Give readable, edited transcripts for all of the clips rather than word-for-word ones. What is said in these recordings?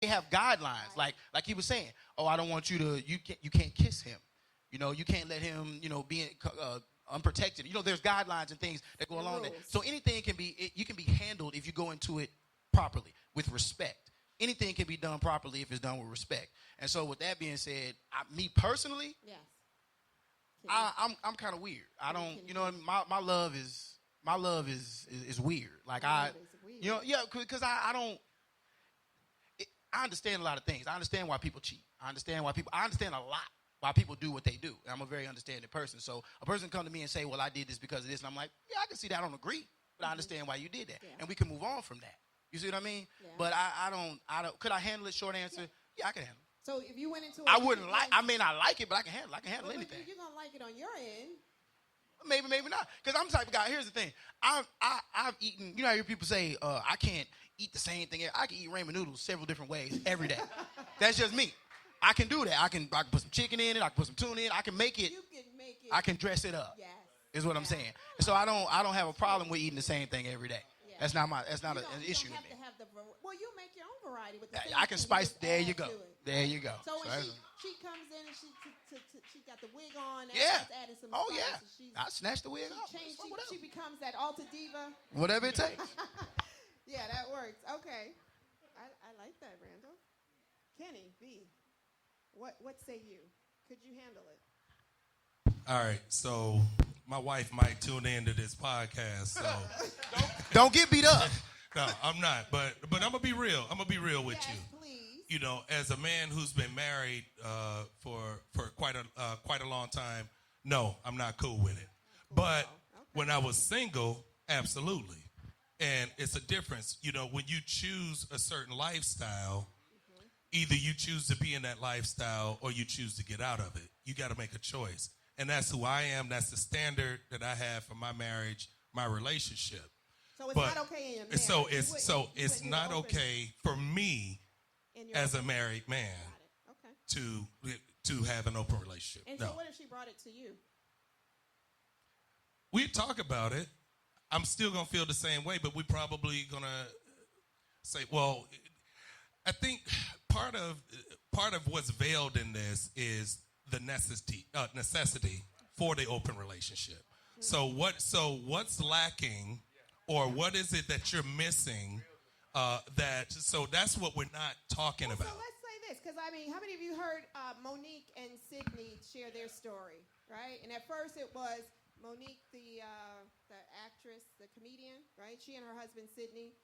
they have guidelines, like he was saying. Oh, I don't want you can't kiss him. You can't let him, be unprotected. There's guidelines and things that go along there. So anything you can be handled if you go into it properly with respect. Anything can be done properly if it's done with respect. And so with that being said, me personally, yes. I'm kind of weird. I don't, my love is weird. Like because I don't. I understand a lot of things. I understand why people cheat. I understand a lot why people do what they do. And I'm a very understanding person. So a person come to me and say, well, I did this because of this. And I'm like, yeah, I can see that. I don't agree, but I understand why you did that. Yeah. And we can move on from that. You see what I mean? Yeah. But I don't, could I handle it? Short answer, yeah, I can handle it. So if you went into it. I may not like it, but I can handle anything. You're going to like it on your end. Maybe not. Because I'm the type of guy, here's the thing. I've eaten, how your people say, I can't eat the same thing. I can eat ramen noodles several different ways every day. That's just me. I can do that. I can put some chicken in it. I can put some tuna in it. I can make it. You can make it. I can dress it up. Yes. Is what I'm saying. And so I don't have a problem with eating the same thing every day. Yeah. That's not an issue to me. Well, you make your own variety with the I can spice. There you go. There you go. So when she comes in and she got the wig on. And adding some oh yeah. I snatch the wig off. She becomes that alter diva. Whatever it takes. Yeah, that works. Okay. I like that, Randall. Kenny B. What say you? Could you handle it? All right, so my wife might tune into this podcast, so don't get beat up. No, I'm not, but I'm gonna be real. I'm gonna be real with you. Please. As a man who's been married for quite a long time, no, I'm not cool with it. But when I was single, absolutely. And it's a difference, when you choose a certain lifestyle. Either you choose to be in that lifestyle or you choose to get out of it. You got to make a choice. And that's who I am. That's the standard that I have for my marriage, my relationship. So it's not okay in your marriage. It's not okay for me as a married man to have an open relationship. And so what if she brought it to you? We talk about it. I'm still going to feel the same way, but we're probably going to say, well, I think part of what's veiled in this is the necessity for the open relationship. Mm-hmm. So what's lacking, or what is it that you're missing? So that's what we're not talking about. So let's say this, because how many of you heard Monique and Sydney share their story, right? And at first it was Monique, the actress, the comedian, right? She and her husband Sydney.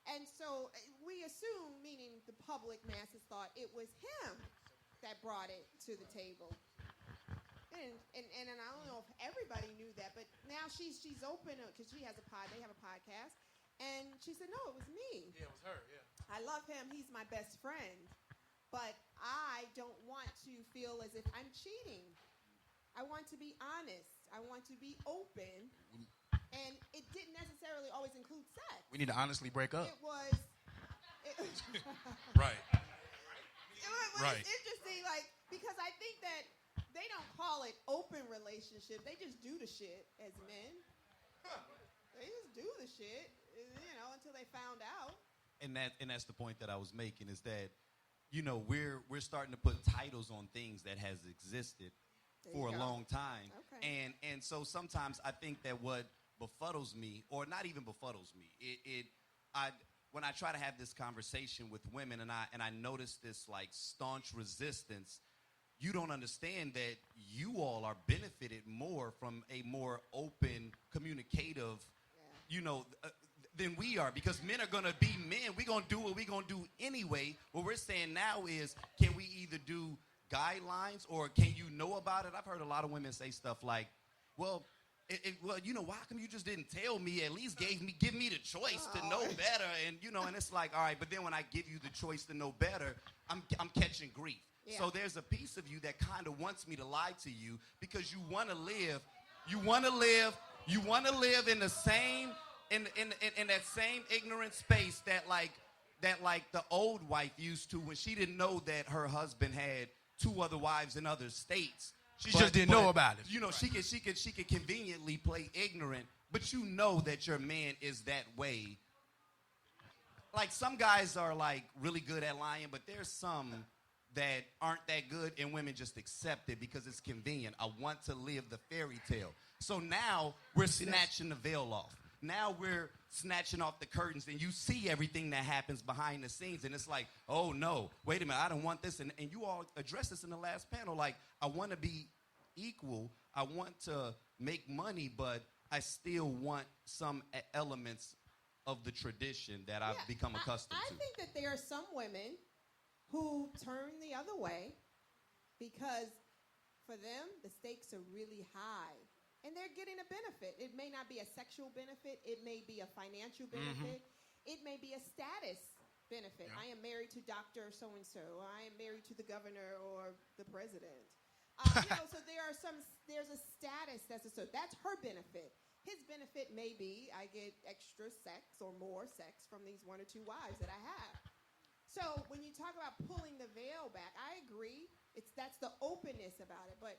And so we assume, meaning the public masses thought it was him that brought it to the table. And I don't know if everybody knew that, but now she's open because they have a podcast. And she said, no, it was me. Yeah, it was her, yeah. I love him. He's my best friend. But I don't want to feel as if I'm cheating. I want to be honest. I want to be open. And it didn't necessarily always include sex. We need to honestly break up. It was right. Right. It's interesting, because I think that they don't call it open relationship. They just do the shit as men. They just do the shit, until they found out. And that's the point that I was making, is that, we're starting to put titles on things that has existed for a long time. Okay. And so sometimes I think that what befuddles me, or not even befuddles me, when I try to have this conversation with women and I notice this staunch resistance, you don't understand that you all are benefited more from a more open, communicative, than we are, because men are going to be men. We're going to do what we're going to do anyway. What we're saying now is, can we either do guidelines, or can you know about it? I've heard a lot of women say stuff like, well, why come you just didn't tell me? At least give me the choice to know better. And and it's like, all right, but then when I give you the choice to know better, I'm catching grief. Yeah. So there's a piece of you that kind of wants me to lie to you, because you want to live in the same in that same ignorant space that the old wife used to, when she didn't know that her husband had 2 other wives in other states. She just didn't know about it. Right. She could conveniently play ignorant, but that your man is that way like some guys are like really good at lying, but there's some that aren't that good, and women just accept it because it's convenient. I want to live the fairy tale. So now we're snatching the veil off. Now we're snatching off the curtains, and you see everything that happens behind the scenes, and it's like, oh no, wait a minute, I don't want this. And you all addressed this in the last panel. Like, I want to be equal. I want to make money, but I still want some elements of the tradition that I've become accustomed to. I think that there are some women who turn the other way because for them, the stakes are really high. And they're getting a benefit. It may not be a sexual benefit. It may be a financial benefit. It may be a status benefit. I am married to Dr. So-and-so. Or I am married to the governor or the president. So there's a status that's associated. That's her benefit. His benefit may be I get extra sex or more sex from these 1 or 2 wives that I have. So when you talk about pulling the veil back, I agree. That's the openness about it. But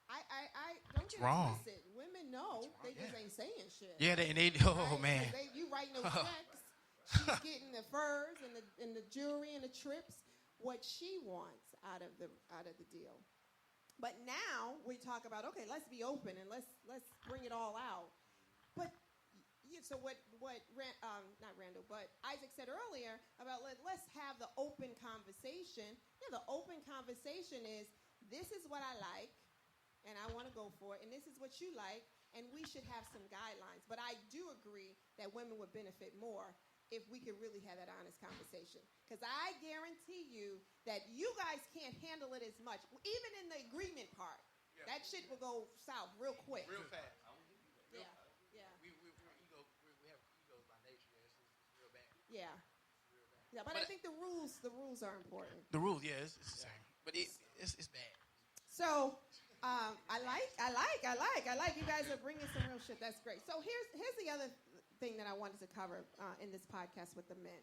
I don't get wrong. twisted. Women know they just ain't saying shit. Yeah, they Right? man. You writing those checks. She's getting the furs and the jewelry and the trips. What she wants out of the deal. But now we talk about, okay, let's be open and let's bring it all out. But so what not Randall, but Isaac said earlier about let's have the open conversation. Yeah, the open conversation is, this is what I like, and I want to go for it, and this is what you like, and we should have some guidelines. But I do agree that women would benefit more if we could really have that honest conversation. Because I guarantee you that you guys can't handle it as much, even in the agreement part. Yeah. That shit will go south real quick. Real fast. Yeah. We have egos by nature. It's real bad. Yeah. Yeah, but I think the rules are important. The rules, it's the same. But it's bad. So, I like. You guys are bringing some real shit. That's great. So here's the other thing that I wanted to cover in this podcast with the men.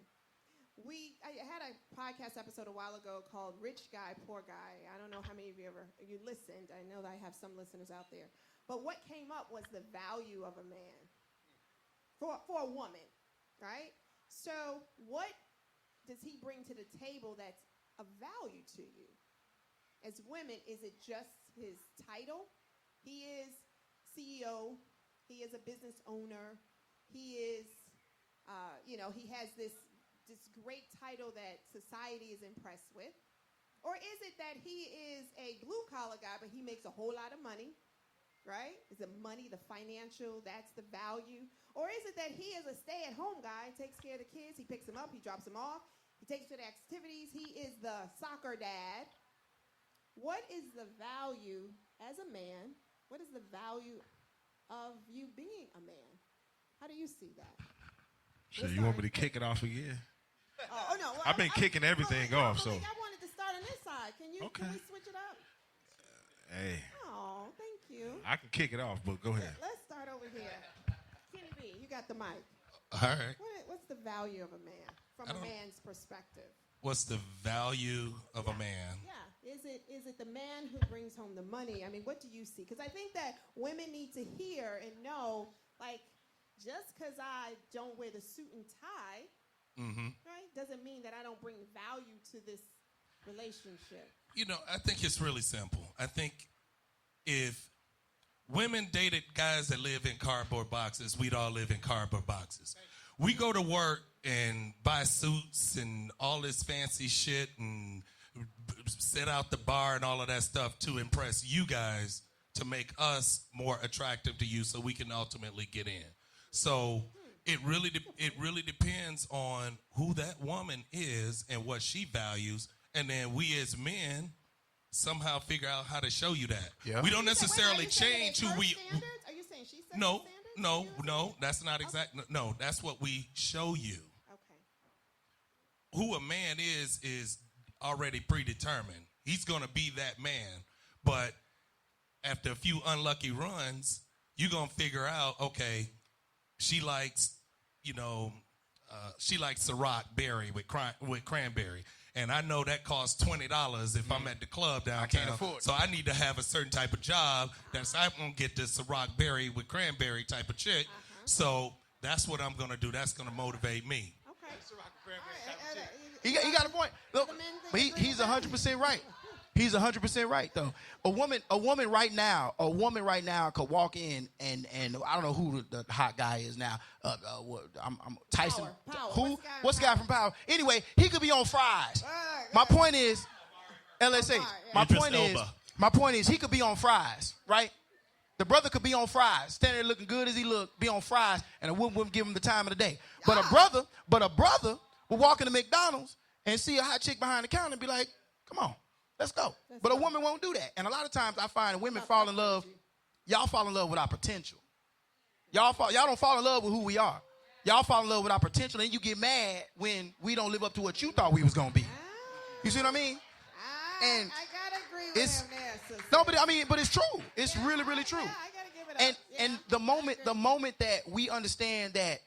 I had a podcast episode a while ago called Rich Guy, Poor Guy. I don't know how many of you listened. I know that I have some listeners out there. But what came up was the value of a man for a woman, right? So what does he bring to the table that's of value to you? As women, is it just his title? He is CEO. He is a business owner. He is, he has this great title that society is impressed with. Or is it that he is a blue-collar guy, but he makes a whole lot of money, right? Is the money, the financial, that's the value? Or is it that he is a stay-at-home guy, takes care of the kids, he picks them up, he drops them off, he takes them to the activities, he is the soccer dad? What is the value as a man? What is the value of you being a man? How do you see that? So you want me to kick it off again? Oh no! I've been kicking everything off. So I wanted to start on this side. Can we switch it up? Hey. Oh, thank you. I can kick it off, but go ahead. Let's start over here. Kenny B, you got the mic. All right. What's the value of a man from a man's perspective? What's the value of a man? Yeah. Is it the man who brings home the money? I mean, what do you see? Because I think that women need to hear and know, like, just because I don't wear the suit and tie, right, doesn't mean that I don't bring value to this relationship. I think it's really simple. I think if women dated guys that live in cardboard boxes, we'd all live in cardboard boxes. We go to work and buy suits and all this fancy shit and set out the bar and all of that stuff to impress you guys, to make us more attractive to you so we can ultimately get in. So it really depends on who that woman is and what she values, and then we as men somehow figure out how to show you that. Yeah. We don't necessarily change who we. Standards? Are you saying she set No, standards? no, that's not exact. No, that's what we show you. Okay. Who a man is already predetermined. He's going to be that man. But after a few unlucky runs, you're going to figure out, okay, she likes Ciroc berry with cranberry. And I know that costs $20 if I'm at the club downtown. I can't afford it. So I need to have a certain type of job that's I'm going to get the Ciroc berry with cranberry type of chick. So that's what I'm going to do. That's going to motivate me. Okay. He got a point. Look, but he's 100% right. He's 100% right though. A woman right now could walk in and I don't know who the hot guy is now. I'm Tyson. Power. Who? What's the guy from Power? Anyway, he could be on fries. My point is, LSA. My point is he could be on fries, right? The brother could be on fries, standing there looking good as he looked, be on fries, and a woman wouldn't give him the time of the day. But a brother would walk into McDonald's and see a hot chick behind the counter and be like, "Come on, let's go." But a woman won't do that. And a lot of times I find women fall in love. Y'all fall in love with our potential. Y'all don't fall in love with who we are. Y'all fall in love with our potential, and you get mad when we don't live up to what you thought we was gonna be. You see what I mean? And I gotta agree with him there, sister. No, but it's true. It's really, really true. Yeah, I gotta give it up. And the moment that we understand that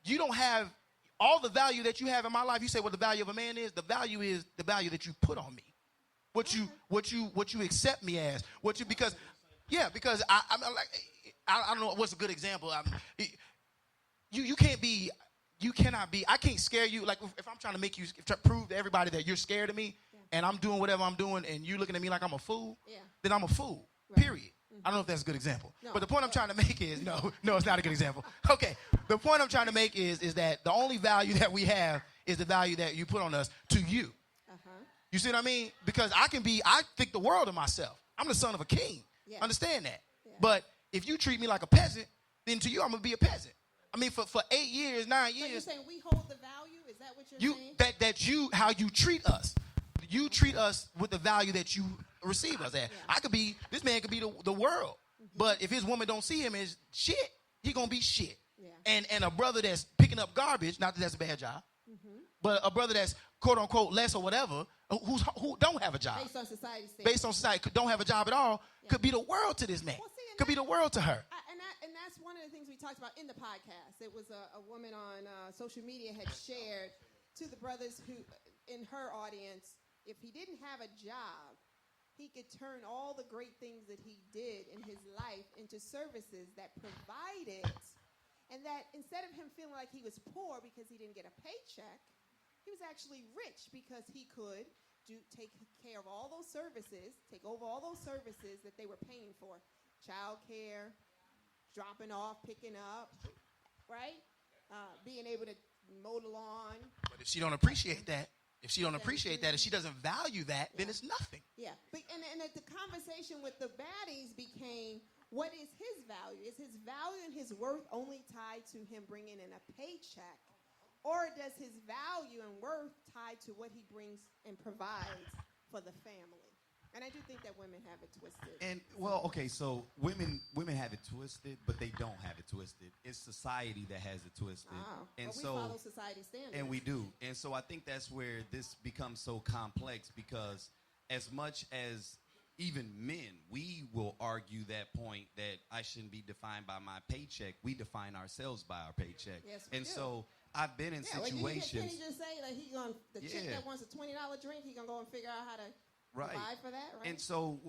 you don't have all the value that you have in my life, you say what the value of a man is. The value is the value that you put on me. What you accept me as. Because I'm like, I don't know what's a good example. You cannot be. I can't scare you. Like if I'm trying to make you prove to everybody that you're scared of me, and I'm doing whatever I'm doing, and you're looking at me like I'm a fool, then I'm a fool. Right. Period. I don't know if that's a good example. No, but the point I'm trying to make is no, it's not a good example. Okay. The point I'm trying to make is that the only value that we have is the value that you put on us to you. You see what I mean? Because I think the world of myself. I'm the son of a king. Yeah. Understand that. Yeah. But if you treat me like a peasant, then to you I'm gonna be a peasant. I mean, for 8 years, 9 years. So you're saying we hold the value? Is that what you're saying? How you treat us. You treat us with the value that you receive us at. Yeah. This man could be the world. But if his woman don't see him as shit, he gonna be shit. Yeah. And a brother that's picking up garbage, not that that's a bad job, but a brother that's quote unquote less or whatever, who don't have a job. Based on society, don't have a job at all, could be the world to this man. Well, could be the world to her. And that's one of the things we talked about in the podcast. It was a woman on social media had shared to the brothers who, in her audience, if he didn't have a job, he could turn all the great things that he did in his life into services that provided, and that instead of him feeling like he was poor because he didn't get a paycheck, he was actually rich because he could take care of all those services, take over all those services that they were paying for. Child care, dropping off, picking up, right? Being able to mow the lawn. But if she don't appreciate that, if she doesn't value that, then it's nothing. Yeah. And the conversation with the baddies became, what is his value? Is his value and his worth only tied to him bringing in a paycheck? Or does his value and worth tied to what he brings and provides for the family? And I do think that women have it twisted. And so women have it twisted, but they don't have it twisted. It's society that has it twisted. And we follow society standards. And we do. And so I think that's where this becomes so complex, because as much as even men, we will argue that point that I shouldn't be defined by my paycheck. We define ourselves by our paycheck. Yes, we do. So I've been in situations. Well, you Kenny just say like the chick that wants a $20 drink, he gonna go and figure out how to provide for that, right? And so,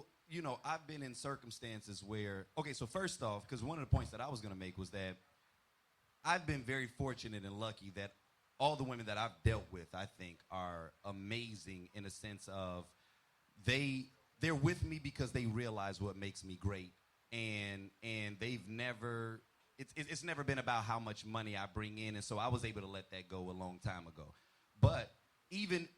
I've been in circumstances where, so first off, because one of the points that I was going to make was that I've been very fortunate and lucky that all the women that I've dealt with, I think, are amazing in a sense of they're with me because they realize what makes me great, and they've never, it's never been about how much money I bring in, and so I was able to let that go a long time ago. But even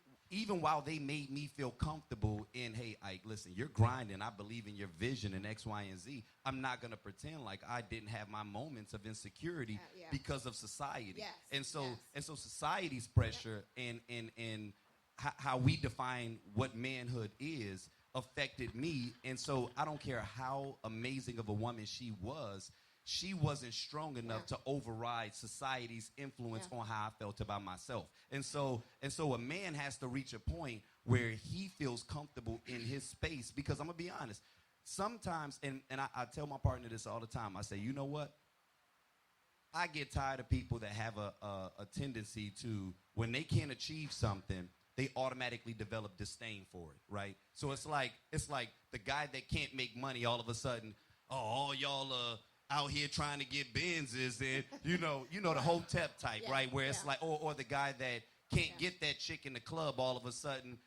while they made me feel comfortable in, hey, Ike, listen, you're grinding. I believe in your vision and X, Y, and Z. I'm not going to pretend like I didn't have my moments of insecurity because of society. Yes. And so society's pressure and how we define what manhood is affected me. And so I don't care how amazing of a woman she wasn't strong enough to override society's influence on how I felt about myself. And so a man has to reach a point where he feels comfortable in his space, because I'm going to be honest, sometimes, and I tell my partner this all the time, I say, you know what? I get tired of people that have a tendency to, when they can't achieve something, they automatically develop disdain for it, right? So it's like the guy that can't make money all of a sudden, all y'all out here trying to get Benzes and you know the Hotep type, right? Where it's like, or the guy that can't get that chick in the club all of a sudden,